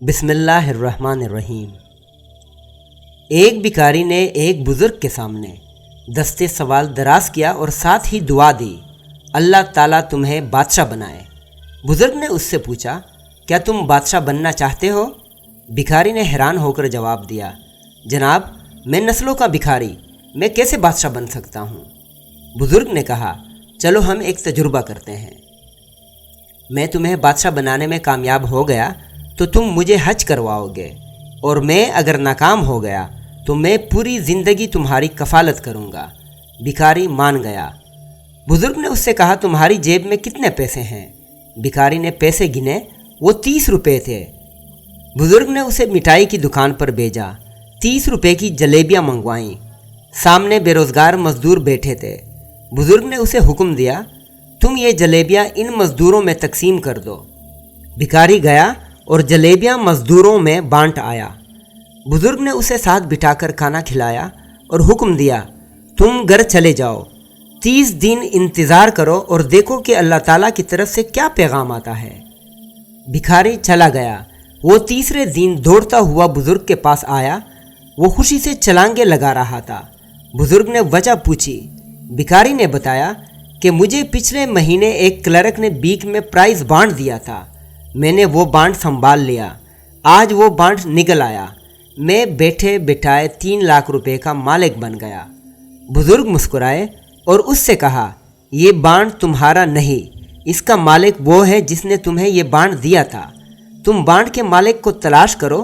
بسم اللہ الرحمن الرحیم۔ ایک بھکاری نے ایک بزرگ کے سامنے دستے سوال دراز کیا اور ساتھ ہی دعا دی، اللہ تعالیٰ تمہیں بادشاہ بنائے۔ بزرگ نے اس سے پوچھا، کیا تم بادشاہ بننا چاہتے ہو؟ بھکاری نے حیران ہو کر جواب دیا، جناب میں نسلوں کا بھکاری، میں کیسے بادشاہ بن سکتا ہوں؟ بزرگ نے کہا، چلو ہم ایک تجربہ کرتے ہیں، میں تمہیں بادشاہ بنانے میں کامیاب ہو گیا تو تم مجھے حج کرواؤ گے، اور میں اگر ناکام ہو گیا تو میں پوری زندگی تمہاری کفالت کروں گا۔ بھکاری مان گیا۔ بزرگ نے اس سے کہا، تمہاری جیب میں کتنے پیسے ہیں؟ بھکاری نے پیسے گنے، وہ 30 روپے تھے۔ بزرگ نے اسے مٹھائی کی دکان پر بھیجا، 30 روپے کی جلیبیاں منگوائیں۔ سامنے بے روزگار مزدور بیٹھے تھے۔ بزرگ نے اسے حکم دیا، تم یہ جلیبیاں ان مزدوروں میں تقسیم کر دو۔ بھکاری گیا اور جلیبیاں مزدوروں میں بانٹ آیا۔ بزرگ نے اسے ساتھ بٹھا کر کھانا کھلایا اور حکم دیا، تم گھر چلے جاؤ، 30 دن انتظار کرو اور دیکھو کہ اللہ تعالیٰ کی طرف سے کیا پیغام آتا ہے۔ بھکاری چلا گیا۔ وہ تیسرے دن دوڑتا ہوا بزرگ کے پاس آیا۔ وہ خوشی سے چھلانگیں لگا رہا تھا۔ بزرگ نے وجہ پوچھی۔ بھکاری نے بتایا کہ مجھے پچھلے مہینے ایک کلرک نے بیک میں پرائز بانٹ دیا تھا، میں نے وہ بانٹ سنبھال لیا، آج وہ بانٹ نکل آیا، میں بیٹھے بٹھائے 3 لاکھ روپے کا مالک بن گیا۔ بزرگ مسکرائے اور اس سے کہا، یہ بانٹ تمہارا نہیں، اس کا مالک وہ ہے جس نے تمہیں یہ بانٹ دیا تھا۔ تم بانٹ کے مالک کو تلاش کرو،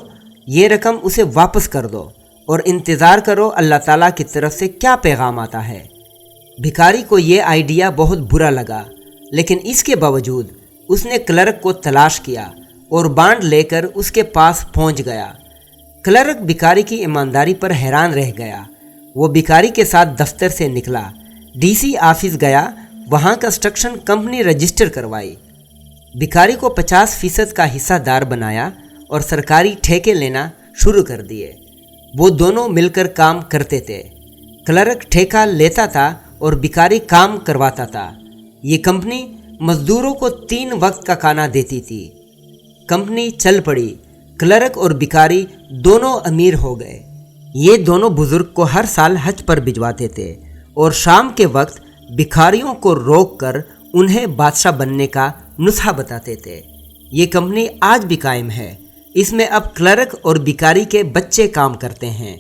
یہ رقم اسے واپس کر دو اور انتظار کرو اللہ تعالیٰ کی طرف سے کیا پیغام آتا ہے۔ بھکاری کو یہ آئیڈیا بہت برا لگا، لیکن اس کے باوجود اس نے کلرک کو تلاش کیا اور بانڈ لے کر اس کے پاس پہنچ گیا۔ کلرک بھکاری کی ایمانداری پر حیران رہ گیا۔ وہ بھکاری کے ساتھ دفتر سے نکلا، DC آفس گیا، وہاں کنسٹرکشن کمپنی رجسٹر کروائی۔ بھکاری کو 50% کا حصہ دار بنایا اور سرکاری ٹھیکے لینا شروع کر دیے۔ وہ دونوں مل کر کام کرتے تھے۔ کلرک ٹھیکہ لیتا تھا اور بھکاری کام کرواتا تھا۔ یہ کمپنی مزدوروں کو 3 وقت کا کھانا دیتی تھی۔ کمپنی چل پڑی۔ کلرک اور بھکاری دونوں امیر ہو گئے۔ یہ دونوں بزرگ کو ہر سال حج پر بھجواتے تھے اور شام کے وقت بھکاریوں کو روک کر انہیں بادشاہ بننے کا نسخہ بتاتے تھے۔ یہ کمپنی آج بھی قائم ہے۔ اس میں اب کلرک اور بھکاری کے بچے کام کرتے ہیں۔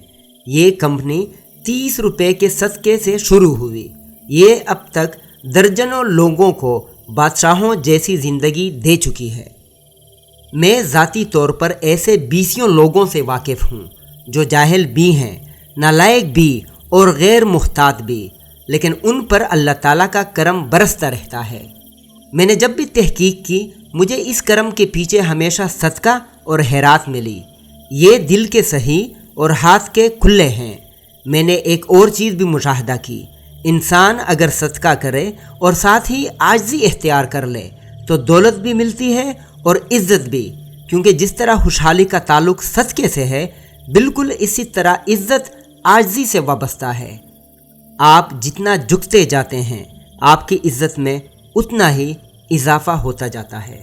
یہ کمپنی 30 روپے کے صدقے سے شروع ہوئی۔ یہ اب تک درجنوں لوگوں کو بادشاہوں جیسی زندگی دے چکی ہے۔ میں ذاتی طور پر ایسے 20 لوگوں سے واقف ہوں جو جاہل بھی ہیں، نالائق بھی اور غیر محتاط بھی، لیکن ان پر اللہ تعالیٰ کا کرم برستا رہتا ہے۔ میں نے جب بھی تحقیق کی، مجھے اس کرم کے پیچھے ہمیشہ صدقہ اور خیرات ملی۔ یہ دل کے صحیح اور ہاتھ کے کھلے ہیں۔ میں نے ایک اور چیز بھی مشاہدہ کی، انسان اگر صدقہ کرے اور ساتھ ہی عاجزی اختیار کر لے تو دولت بھی ملتی ہے اور عزت بھی، کیونکہ جس طرح خوشحالی کا تعلق صدقے سے ہے، بالکل اسی طرح عزت عاجزی سے وابستہ ہے۔ آپ جتنا جھکتے جاتے ہیں، آپ کی عزت میں اتنا ہی اضافہ ہوتا جاتا ہے۔